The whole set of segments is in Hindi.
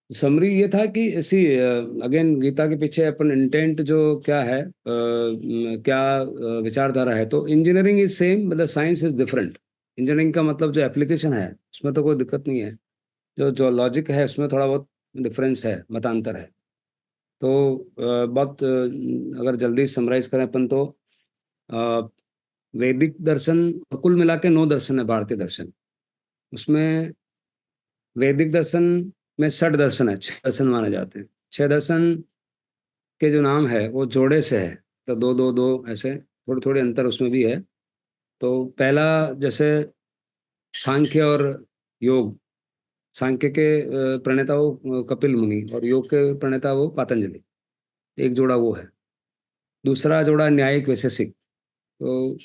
समरी ये था कि इसी अगेन गीता के पीछे अपन इंटेंट जो क्या है, क्या विचारधारा है, तो इंजीनियरिंग इज सेम, मतलब साइंस इज डिफरेंट। इंजीनियरिंग का मतलब जो एप्लीकेशन है उसमें तो कोई दिक्कत नहीं है, जो जो लॉजिक है उसमें थोड़ा बहुत डिफरेंस है, मतांतर है। तो बहुत अगर जल्दी समराइज करें अपन तो अ, वैदिक दर्शन कुल मिला के 9 दर्शन है, भारतीय दर्शन। उसमें वैदिक दर्शन में 6 दर्शन है, 6 दर्शन माने जाते हैं। 6 दर्शन के जो नाम है वो जोड़े से है, तो दो दो दो ऐसे थोड़े थोड़े अंतर उसमें भी है। तो पहला जैसे सांख्य और योग, सांख्य के प्रणेता वो कपिल मुनि, और योग के प्रणेता वो पतंजलि। एक जोड़ा वो है। दूसरा जोड़ा न्यायिक वैशेषिक, तो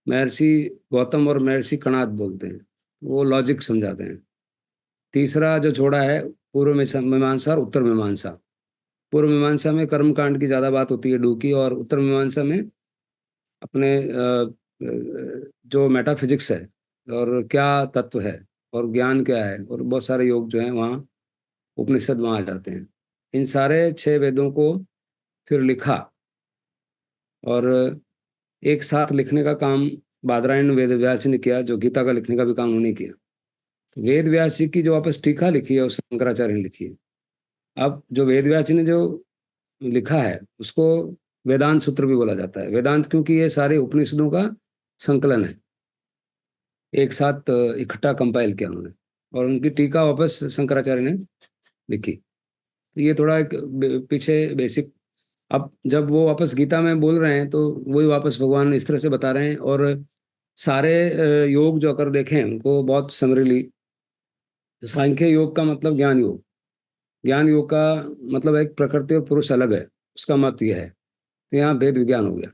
महर्षि गौतम और महर्षि कणाद बोलते हैं, वो लॉजिक समझाते हैं। तीसरा जो जोड़ा है पूर्व मीमांसा और उत्तर मीमांसा। पूर्व मीमांसा में कर्म कांड की ज्यादा बात होती है, डू की, और उत्तर मीमांसा में अपने जो मेटाफिजिक्स है और क्या तत्व है और ज्ञान क्या है, और बहुत सारे योग जो हैं वहाँ, उपनिषद वहाँ आ जाते हैं। इन सारे 6 वेदों को फिर लिखा, और एक साथ लिखने का काम बादरायण वेद व्यास जी ने किया, जो गीता का लिखने का भी काम उन्होंने किया। तो वेद व्यास जी की जो वापस टीका लिखी है और शंकराचार्य ने लिखी है। अब जो वेद व्यास जी ने जो लिखा है उसको वेदांत सूत्र भी बोला जाता है। वेदांत क्योंकि ये सारे उपनिषदों का संकलन है, एक साथ इकट्ठा कंपाइल किया उन्होंने, और उनकी टीका वापस शंकराचार्य ने लिखी। तो ये थोड़ा एक पीछे बेसिक। अब जब वो वापस गीता में बोल रहे हैं तो वही वापस भगवान इस तरह से बता रहे हैं, और सारे योग जो अगर देखें उनको बहुत समरीली, सांख्य योग का मतलब ज्ञान योग, ज्ञान योग का मतलब एक प्रकृति और पुरुष अलग है, उसका मत यह है। तो यहाँ वेद विज्ञान हो गया।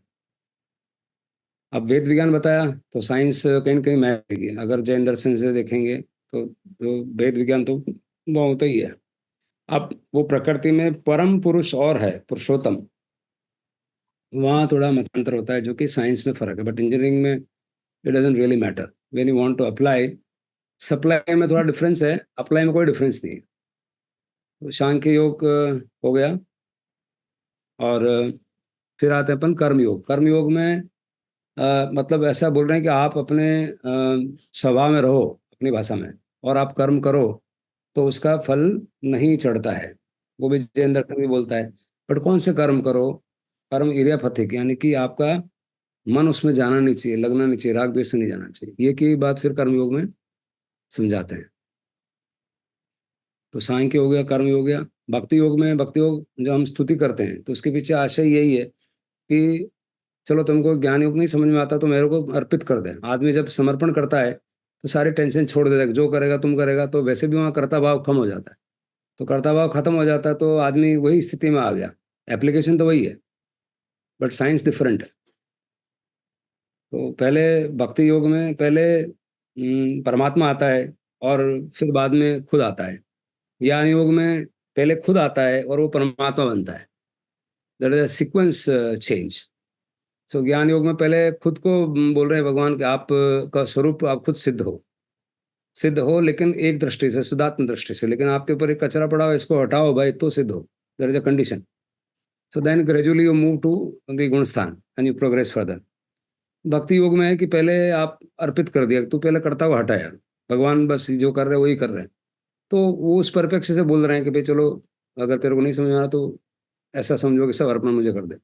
अब वेद विज्ञान बताया तो साइंस कहीं ना कहीं मैच करेगी। अगर जैन दर्शन से देखेंगे तो वेद विज्ञान तो वो होता ही है। अब वो प्रकृति में परम पुरुष और है पुरुषोत्तम, वहाँ थोड़ा मतांतर होता है, जो कि साइंस में फर्क है, बट इंजीनियरिंग में it doesn't really matter when you want to apply. Supply में थोड़ा डिफरेंस है, अप्लाई में कोई डिफरेंस नहीं है। तो सांख्य योग हो गया, और फिर आते हैं अपन कर्म योग। कर्म योग में मतलब ऐसा बोल रहे हैं कि आप अपने स्वभाव में रहो, अपनी भाषा में, और आप कर्म करो तो उसका फल नहीं चढ़ता है। वो भी जैन दर्शन भी बोलता है। बट कौन से कर्म करो? कर्म इरियापथिक, यानी कि आपका मन उसमें जाना नहीं चाहिए, लगना नहीं चाहिए, राग द्वेष से नहीं जाना चाहिए। ये की बात फिर कर्म योग में समझाते हैं। तो सांख्य हो गया, कर्म योग हो गया। भक्ति योग में, भक्ति योग जो हम स्तुति करते हैं तो उसके पीछे आशय यही है कि चलो तुमको ज्ञान योग नहीं समझ में आता तो मेरे को अर्पित कर दे। आदमी जब समर्पण करता है तो सारी टेंशन छोड़ देता है, जो करेगा तुम करेगा, तो वैसे भी वहाँ कर्ता भाव कम हो जाता है। तो कर्ता भाव खत्म हो जाता है तो आदमी वही स्थिति में आ गया। एप्लीकेशन तो वही है, बट साइंस डिफरेंट है। तो पहले भक्ति योग में पहले परमात्मा आता है, और फिर बाद में खुद आता है। ज्ञान योग में पहले खुद आता है और वो परमात्मा बनता है। That is sequence change. So ज्ञान योग में पहले खुद को बोल रहे हैं भगवान कि आप का स्वरूप, आप खुद सिद्ध हो, सिद्ध हो, लेकिन एक दृष्टि से, शुद्धात्म दृष्टि से। लेकिन आपके ऊपर एक कचरा पड़ा हो, इसको हटाओ भाई तो सिद्ध हो। There is a condition. So then gradually you move to the गुण स्थान एंड यू प्रोग्रेस फर्दर। भक्ति योग में है कि पहले आप अर्पित कर दिया, तू पहले करता हुआ हटा यार, भगवान बस जो कर रहे हैं वही कर रहे हैं। तो वो उस परिप्रेक्ष्य से बोल रहे हैं कि भाई चलो, अगर तेरे को नहीं समझ में आ रहा तो ऐसा समझो कि सब अर्पण मुझे कर दे।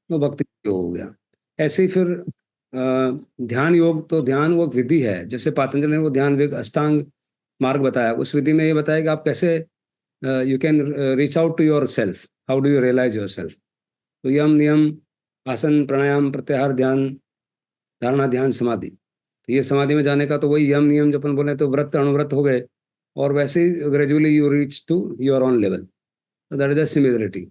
तो भक्ति योग हो गया। ऐसे ही फिर ध्यान योग, तो ध्यान वो एक विधि है। जैसे पतंजलि ने वो ध्यान वेग अष्टांग मार्ग बताया, उस विधि में ये बताया कि आप कैसे you can reach out to yourself, how do you realise yourself. तो यम नियम, आसन प्राणायाम प्रत्याहार ध्यान, धारणा ध्यान समाधि। तो ये समाधि में जाने का तो वही यम नियम जो अपन बोले, तो व्रत अनुव्रत हो गए, और वैसे ही gradually you reach to your own level. तो दैट इज द सिमिलरिटी।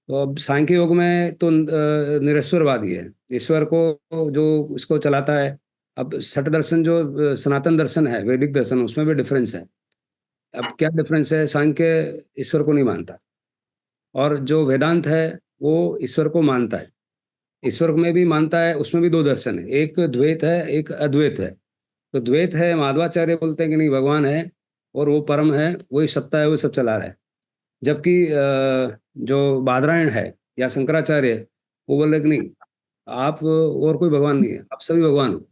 तो अब सांख्य योग में तो निरेश्वरवादी है, ईश्वर को जो इसको चलाता है। अब छठ दर्शन जो सनातन दर्शन है, वैदिक दर्शन, उसमें भी डिफरेंस है। अब क्या डिफरेंस है? सांख्य ईश्वर को नहीं मानता, और जो वेदांत है वो ईश्वर को मानता है। ईश्वर में भी मानता है, उसमें भी 2 दर्शन है, एक द्वैत है एक अद्वैत है। तो द्वैत है, माधवाचार्य बोलते हैं कि नहीं भगवान है और वो परम है, वही सत्ता है, वो सब चला रहा है। जबकि जो बादरायण है या शंकराचार्य है, वो बोल रहे कि नहीं, आप और कोई भगवान नहीं है, आप सभी भगवान हो।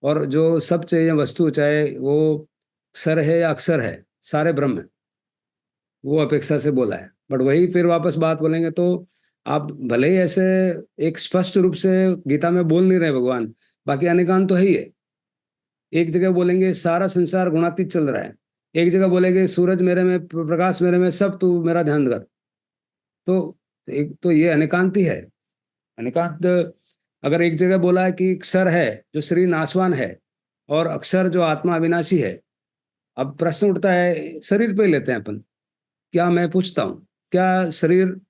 और जो सब चाहिए वस्तु, चाहे वो क्षर है या अक्षर है, सारे ब्रह्म है, वो अपेक्षा से बोला है। बट वही फिर वापस बात बोलेंगे तो आप भले ही ऐसे एक स्पष्ट रूप से गीता में बोल नहीं रहे भगवान, बाकी अनेकांत तो है ही है। एक जगह बोलेंगे सारा संसार गुणातीत चल रहा है, एक जगह बोलेंगे सूरज मेरे में, प्रकाश मेरे में, सब तू मेरा ध्यान कर। तो एक तो ये अनेकांत ही है। अनेकांत, अगर एक जगह बोला है कि क्षर है जो शरीर नाशवान है, और अक्षर जो आत्मा अविनाशी है, अब प्रश्न उठता है, शरीर पे ही लेते हैं अपन। क्या मैं पूछता हूँ, क्या शरीर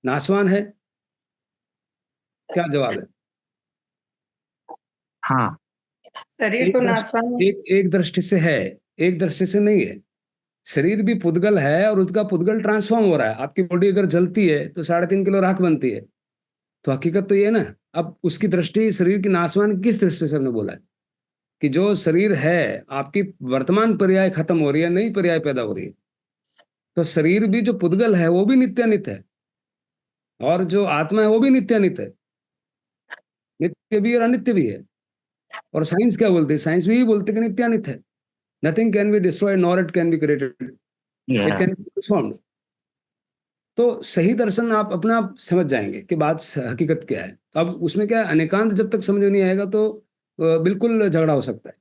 नाशवान है? क्या जवाब है? हाँ। शरीर एक तो नाशवान दृष्टि, एक दृष्टि से है, एक दृष्टि से नहीं है। शरीर भी पुद्गल है, और उसका पुद्गल ट्रांसफॉर्म हो रहा है। आपकी बॉडी अगर जलती है तो 3.5 किलो राख बनती है। तो हकीकत तो ये है ना। अब उसकी दृष्टि शरीर की नाशवान किस दृष्टि से हमने बोला है? कि जो शरीर है, आपकी वर्तमान पर्याय खत्म हो रही है, नई पर्याय पैदा हो रही है। तो शरीर भी जो पुद्गल है वो भी नित्यानित्य है, और जो आत्मा है वो भी नित्यानित्य है। नित्य भी और अनित्य भी है। और साइंस क्या बोलती है? साइंस भी यही बोलती है कि नित्यानित्य है। Nothing can be destroyed nor it can be created, it या कैन बी ट्रांसफॉर्म्ड। तो सही दर्शन आप अपना आप समझ जाएंगे कि बात हकीकत क्या है। तो अब उसमें क्या है, अनेकांत जब तक समझ में नहीं आएगा तो बिल्कुल झगड़ा हो सकता है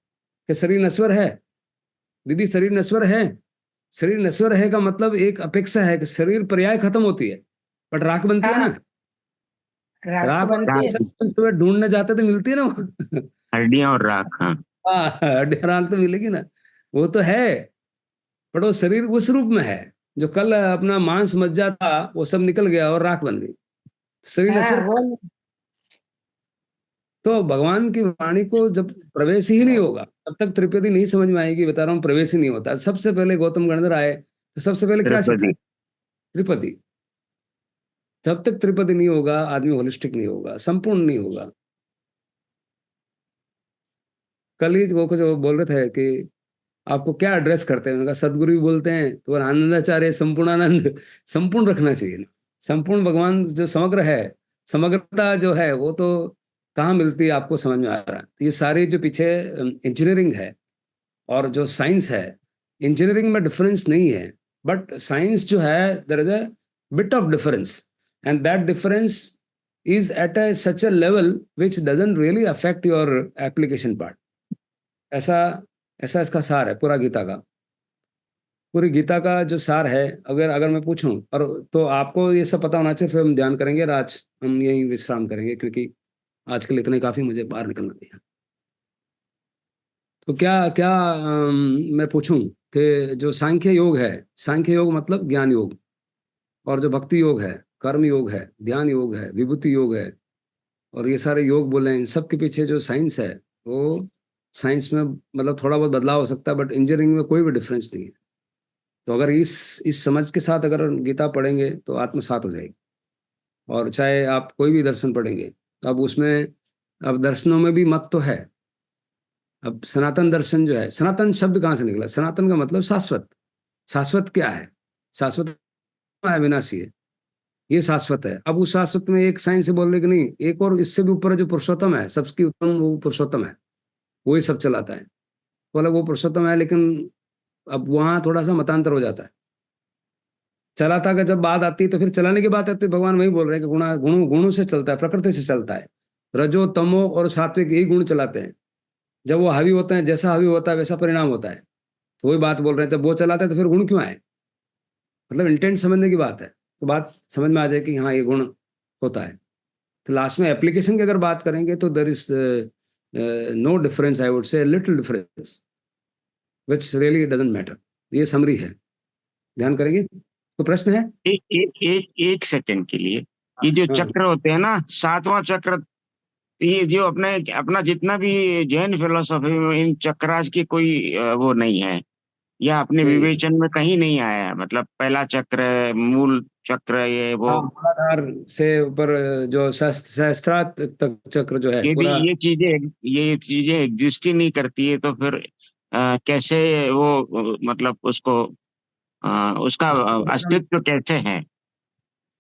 कि शरीर नश्वर है। दीदी, शरीर नश्वर है। शरीर नश्वर है का मतलब एक अपेक्षा है कि शरीर पर्याय खत्म होती है, बट राख बनती है हाँ, ना। राख तो राख और बनती है। सुबह ढूंढने जाते तो मिलती है ना वहाँ। हड्डियां और राख, हाँ। हाँ, राख तो मिलेगी ना। वो तो है, बट वो शरीर उस रूप में है जो कल अपना मांस मज्जा था, वो सब निकल गया और राख बन गई। शरीर हाँ नश्वर। वो तो भगवान की वाणी को जब प्रवेश ही नहीं होगा, तब तक त्रिपदी नहीं समझ में आएगी। बता रहा हूँ, प्रवेश ही नहीं होता। सबसे पहले गौतम गणधर आए तो सबसे पहले क्या द्रौपदी। सिखाया? त्रिपदी। जब तक त्रिपदी नहीं होगा, आदमी होलिस्टिक नहीं होगा, संपूर्ण नहीं होगा। कल ही वो कुछ वो बोल रहे थे कि आपको क्या एड्रेस करते हैं। मैंने कहा सदगुरु भी बोलते हैं तो आनंदाचार्य, संपूर्णानंद। संपूर्ण रखना चाहिए ना। संपूर्ण भगवान जो समग्र है, समग्रता जो है वो तो कहाँ मिलती है आपको समझ में आ रहा है? ये सारी जो पीछे इंजीनियरिंग है और जो साइंस है, इंजीनियरिंग में डिफरेंस नहीं है। बट साइंस जो है, there is a bit of difference, and that difference is at a such a level which doesn't really affect your application part. ऐसा ऐसा इसका सार है पूरा गीता का। पूरी गीता का जो सार है, अगर अगर मैं पूछूं, और तो आपको ये सब पता होना चाहिए, फिर हम ध्यान करेंगे। और आज हम यही विश्राम करेंगे, क्योंकि आजकल इतने काफी मुझे बाहर निकलना भी है। तो क्या क्या मैं पूछूं कि जो सांख्य योग है, सांख्य योग मतलब ज्ञान योग, और जो भक्ति योग है, कर्म योग है, ध्यान योग है, विभूति योग है, और ये सारे योग बोले हैं, इन सब के पीछे जो साइंस है, वो साइंस में मतलब थोड़ा बहुत बदलाव हो सकता है, बट इंजीनियरिंग में कोई भी डिफरेंस नहीं है। तो अगर इस समझ के साथ अगर गीता पढ़ेंगे तो आत्मसात हो जाएगी। और चाहे आप कोई भी दर्शन पढ़ेंगे, तो अब उसमें, अब दर्शनों में भी मत तो है। अब सनातन दर्शन जो है, सनातन शब्द कहाँ से निकला? सनातन का मतलब शाश्वत। शाश्वत क्या है? शाश्वत अविनाशी है, ये शाश्वत है। अब उस शाश्वत में एक साइंस से बोल रहे कि नहीं, एक और इससे भी ऊपर है जो पुरुषोत्तम है, सबकी उत्तम वो पुरुषोत्तम है, वही सब चलाता है। बोला वो पुरुषोत्तम है, लेकिन अब वहां थोड़ा सा मतांतर हो जाता है। चलाता का जब बात आती है तो फिर चलाने की बात आती है, भगवान वही बोल रहे हैं कि गुणों गुणों से चलता है, प्रकृति से चलता है। रजो तमो और सात्विक यही गुण चलाते हैं। जब वो हावी होते हैं, जैसा हावी होता है वैसा परिणाम होता है। तो वही बात बोल रहे हैं, जब वो चलाते हैं तो फिर गुण क्यों आए? मतलब इंटेंट समझने की बात है, तो बात समझ में आ जाए कि हाँ ये गुण होता है। तो लास्ट में एप्लीकेशन की अगर बात करेंगे तो there is no difference, I would say little difference, which really doesn't matter. ये समरी है, ध्यान करेंगे। तो प्रश्न है। एक सेकंड के लिए, ये जो हाँ चक्र होते हैं ना, सातवां चक्र, ये जो अपने अपना जितना भी जैन फिलोसफी में इन चक्रास की कोई वो नहीं है, या अपने नहीं है। विवेचन में कहीं नहीं आया है। मतलब पहला चक्र, मूल चक्र, ये वो, हाँ, मूलाधार से ऊपर जो सहस्त्रार्थ तक चक्र जो है यदि पूरा। ये चीजें एग्जिस्ट ही नहीं करती है तो फिर कैसे वो मतलब उसको उसका अस्तित्व कैसे है?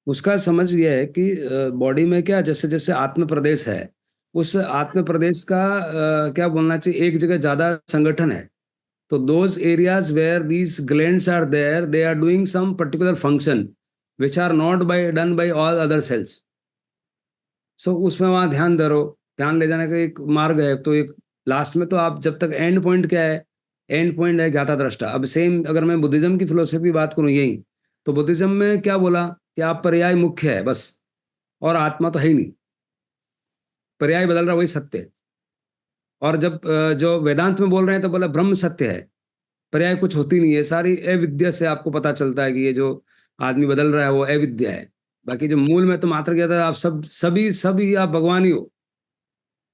उसका समझ ये है कि बॉडी में क्या जैसे जैसे आत्म प्रदेश है, उस आत्म प्रदेश का क्या बोलना चाहिए, एक जगह ज्यादा संगठन है, तो those areas where these glands are there, they are doing some particular function which are not by done by all other cells. So उसमें वहां ध्यान दे रहो, ध्यान ले जाने का एक मार्ग है। तो एक लास्ट में तो आप जब तक एंड पॉइंट क्या है, एंड पॉइंट है ज्ञाता दृष्टा। अब सेम अगर मैं बुद्धिज्म की फिलोसफी की बात करूं यही, तो बुद्धिज्म में क्या बोला कि आप पर्याय मुख्य है बस, और आत्मा तो है ही नहीं, पर्याय बदल रहा वही सत्य है। और जब जो वेदांत में बोल रहे हैं तो बोला ब्रह्म सत्य है, पर्याय कुछ होती नहीं है, सारी अविद्या से आपको पता चलता है कि ये जो आदमी बदल रहा है वो अविद्या है। बाकी जो मूल में तो मात्र क्या था, आप सब सभी सभी आप भगवान ही हो,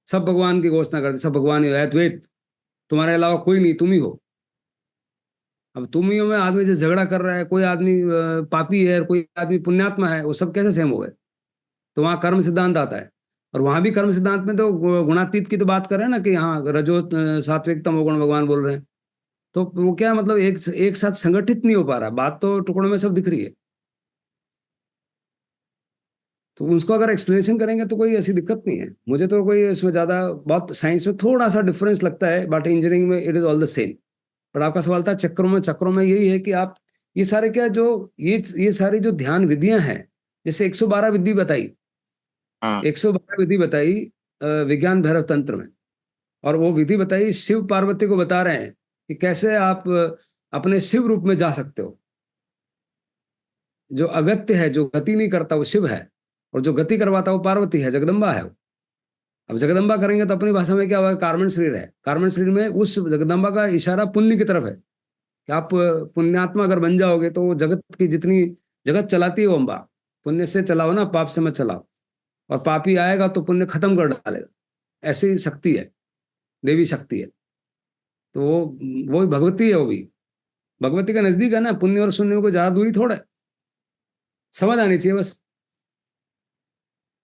सब भगवान की घोषणा करते, सब भगवान ही हो, अद्वैत, तुम्हारे अलावा कोई नहीं, तुम ही हो। अब तुम ही हो में आदमी जो झगड़ा कर रहा है, कोई आदमी पापी है और कोई आदमी पुण्यात्मा है, वो सब कैसे सेम हो गए? तो वहाँ कर्म सिद्धांत आता है। और वहां भी कर्म सिद्धांत में तो गुणातीत की तो बात कर रहे हैं ना, कि हाँ रजो सात्विक तमोगुण भगवान बोल रहे हैं। तो वो क्या मतलब एक एक साथ संगठित नहीं हो पा रहा, बात तो टुकड़ों में सब दिख रही है। तो उसको अगर एक्सप्लेनेशन करेंगे तो कोई ऐसी दिक्कत नहीं है, मुझे तो कोई इसमें ज्यादा, बहुत साइंस में थोड़ा सा डिफरेंस लगता है, बट इंजीनियरिंग में it is all the same. पर आपका सवाल था चक्रों में यही है कि आप ये सारे क्या जो ये सारी जो ध्यान विधियां हैं, जैसे 112 विधि बताई, हाँ 112 विधि बताई विज्ञान भैरव तंत्र में, और वो विधि बताई शिव पार्वती को बता रहे हैं कि कैसे आप अपने शिव रूप में जा सकते हो। जो अगत्य है, जो गति नहीं करता, वो शिव है, और जो गति करवाता वो पार्वती है, जगदम्बा है वो। अब जगदम्बा करेंगे तो अपनी भाषा में क्या होगा, कार्बन शरीर है, कार्बन शरीर में उस जगदम्बा का इशारा पुण्य की तरफ है, कि आप पुण्यात्मा अगर बन जाओगे तो वो जगत की जितनी जगत चलाती है वो अम्बा, पुण्य से चलाओ ना, पाप से मत चलाओ। और पापी आएगा तो पुण्य खत्म कर डालेगा, ऐसी शक्ति है, देवी शक्ति है। तो वो भगवती है, वो भी भगवती का नजदीक है ना, पुण्य और शून्य में कोई ज्यादा दूरी थोड़ा है, समझ आनी चाहिए बस।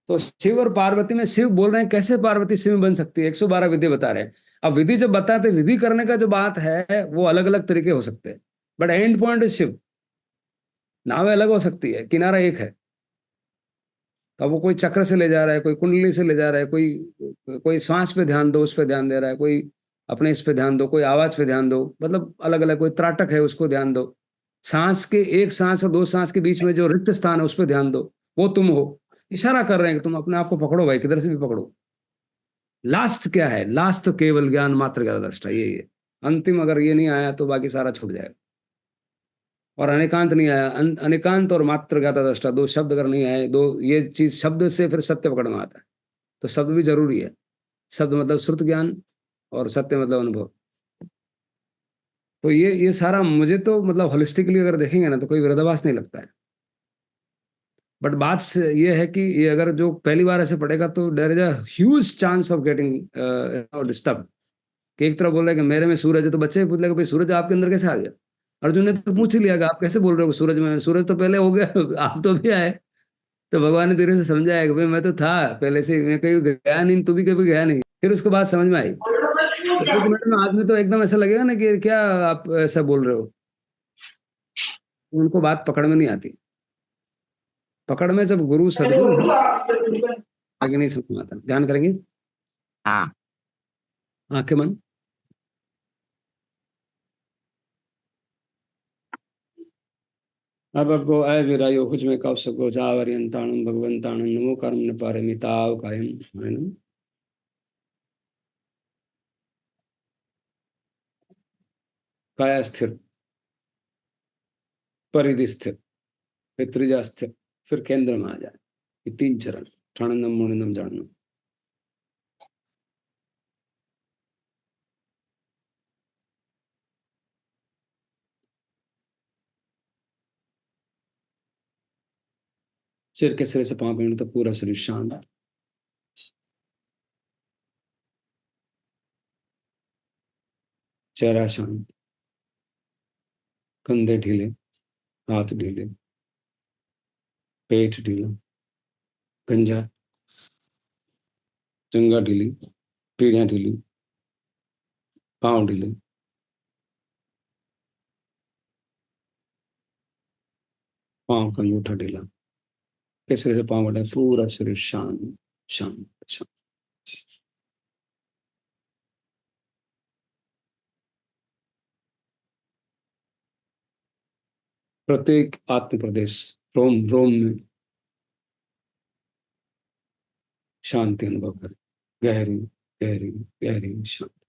तो शिव और पार्वती में शिव बोल रहे हैं, कैसे पार्वती शिव में बन सकती है, 112 विधि बता रहे हैं। अब विधि जब बताते, विधि करने का जो बात है वो अलग अलग तरीके हो सकते हैं, but end point is Shiv. नावें अलग हो सकती है, किनारा एक है। तो अब वो कोई चक्र से ले जा रहा है, कोई कुंडली से ले जा रहा है, कोई कोई श्वास पे ध्यान दो, उस पे ध्यान दे रहा है, कोई अपने इस पे ध्यान दो, कोई आवाज पे ध्यान दो, मतलब अलग अलग, कोई त्राटक है उसको ध्यान दो, सांस के एक सांस और दो सांस के बीच में जो रिक्त स्थान है उस पर ध्यान दो, वो तुम हो। इशारा कर रहे हैं कि तुम अपने आप को पकड़ो भाई, किधर से भी पकड़ो। लास्ट क्या है, लास्ट तो केवल ज्ञान मात्र ज्ञाता दृष्टा, यही है अंतिम। अगर ये नहीं आया तो बाकी सारा छूट जाएगा। और अनेकांत नहीं आया, अनेकांत और मात्र ज्ञाता दृष्टा, दो शब्द अगर नहीं आए, दो ये चीज, शब्द से फिर सत्य पकड़ में आता है। तो शब्द भी जरूरी है, शब्द मतलब श्रुत ज्ञान, और सत्य मतलब अनुभव। तो ये सारा मुझे तो मतलब होलिस्टिकली अगर देखेंगे ना तो कोई विरोधाभास नहीं लगता है। बट बात ये है कि ये अगर जो पहली बार ऐसे पढ़ेगा तो there is a huge chance of getting disturb. कि एक तरफ बोल रहा है कि मेरे में सूरज है, तो बच्चे भी पूछ लेगा भाई सूरज आपके अंदर कैसे आ गया? अर्जुन ने तो पूछ ही लिया कि आप कैसे बोल रहे हो सूरज में, सूरज तो पहले हो गया आप तो भी आए। तो भगवान ने धीरे से समझाया कि भाई मैं तो था पहले से, मैं कहीं गया नहीं, तू भी कभी गया नहीं। फिर उसके बाद समझ में आई। तो 1 मिनट में आदमी तो एकदम ऐसा लगेगा ना कि क्या आप ऐसा बोल रहे हो, उनको बात पकड़ में नहीं आती। पकड़ में जब गुरु सदगुरु हो, आगे नहीं समझ में आता। ध्यान करेंगे, हाँ आंखें मन। अब गो अय विरायो हुज में कौशक गो जावरियंताणम भगवंताणम नमो कर्म न पारमिताव कायम। काया स्थिर, परिधि स्थिर, फिर त्रिजा स्थिर, फिर केंद्र में आ जाए। ये 3 चरण, ठाणनम मोणनम जाननम। सिर के सिरे से पांव पीने तक पूरा शरीर शांत, चेहरा शांत, कंधे ढीले, हाथ ढीले, पेट ढीला, गंजा, जंगा ढीली, पीढ़ियां ढीली, पांव ढीले। पाँव का अंगूठा ढीला, कैसे से पाँव बढ़ा, पूरा शरीर शांत शांत शांत। प्रत्येक आत्म प्रदेश, रोम रोम में शांति अनुभव करें, गहरी गहरी गहरी शांति।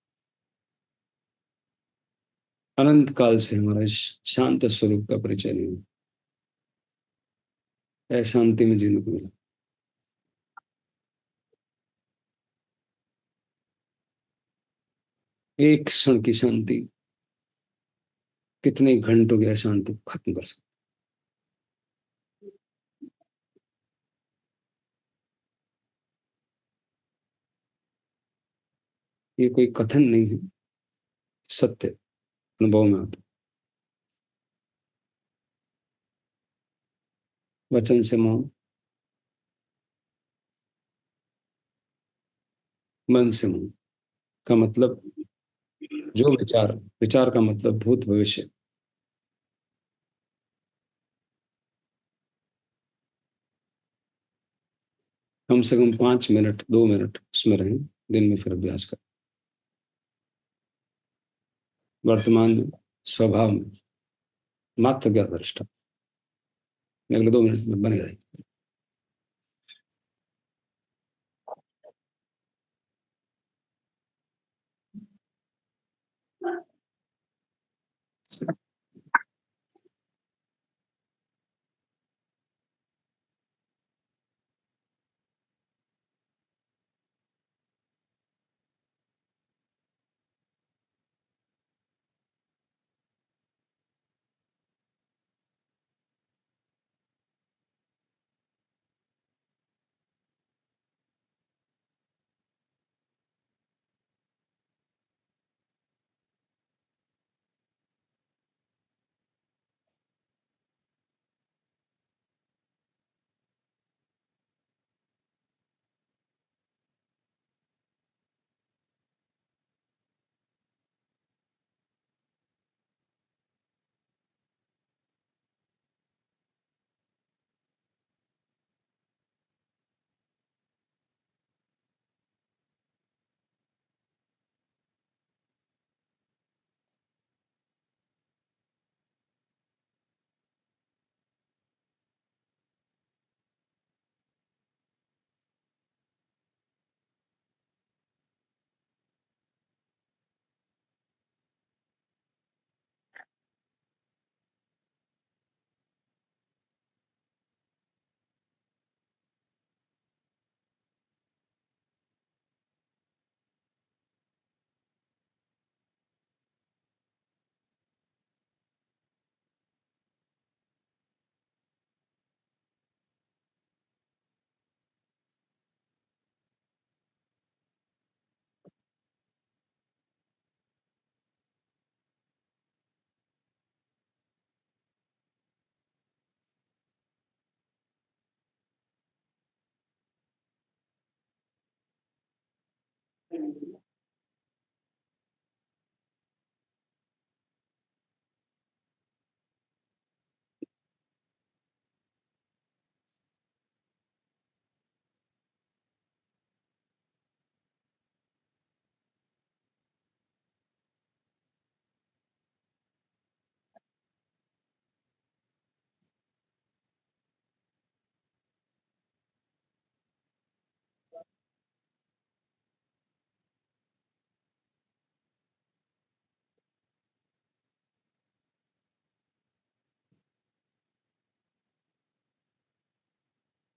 अनंत काल से हमारा इस शांत स्वरूप का परिचय नहीं हुआ, शांति में जीने को मिला। एक क्षण की शांति कितने घंटों की अशांति को खत्म कर सकती। ये कोई कथन नहीं है, सत्य अनुभव में आता। वचन से मौन, मन से मौन का मतलब जो विचार, विचार का मतलब भूत भविष्य। कम से कम 5 मिनट 2 मिनट उसमें रहें दिन में, फिर अभ्यास करें। वर्तमान में, स्वभाव में मात्र ज्ञात दृष्टा अगले 2 मिनट में बने रहे।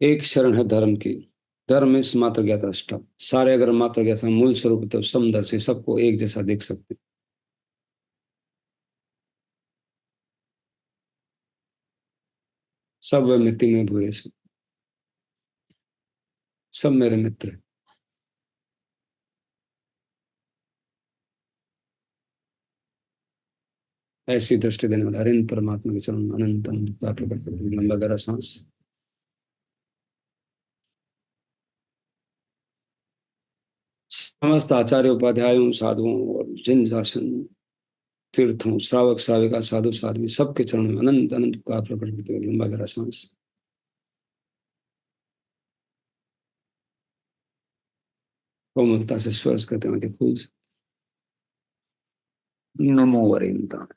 एक शरण है धर्म की, धर्म इस मात्र ज्ञात दृष्टा। सारे अगर मात्र ज्ञात मूल स्वरूप तो समदर्शी, सबको एक जैसा देख सकते। सब वे मिति में भूये सो, सब मेरे मित्र हैं। ऐसी दृष्टि देने वाला हरिन परमात्मा के चरण अनंत अनंत का प्रकट लंबा गहरा सांस। समस्त आचार्य उपाध्यायों साधुओं और जिन शासन तीर्थों, श्रावक श्राविका, साधु साध्वी, सबके चरणों में अनंत अनंत उपकार प्रकट करते हुए लंबा गहरा सांस। कोमलता से स्पर्श करते हैं उनके फूल से। नमो वरिंदा।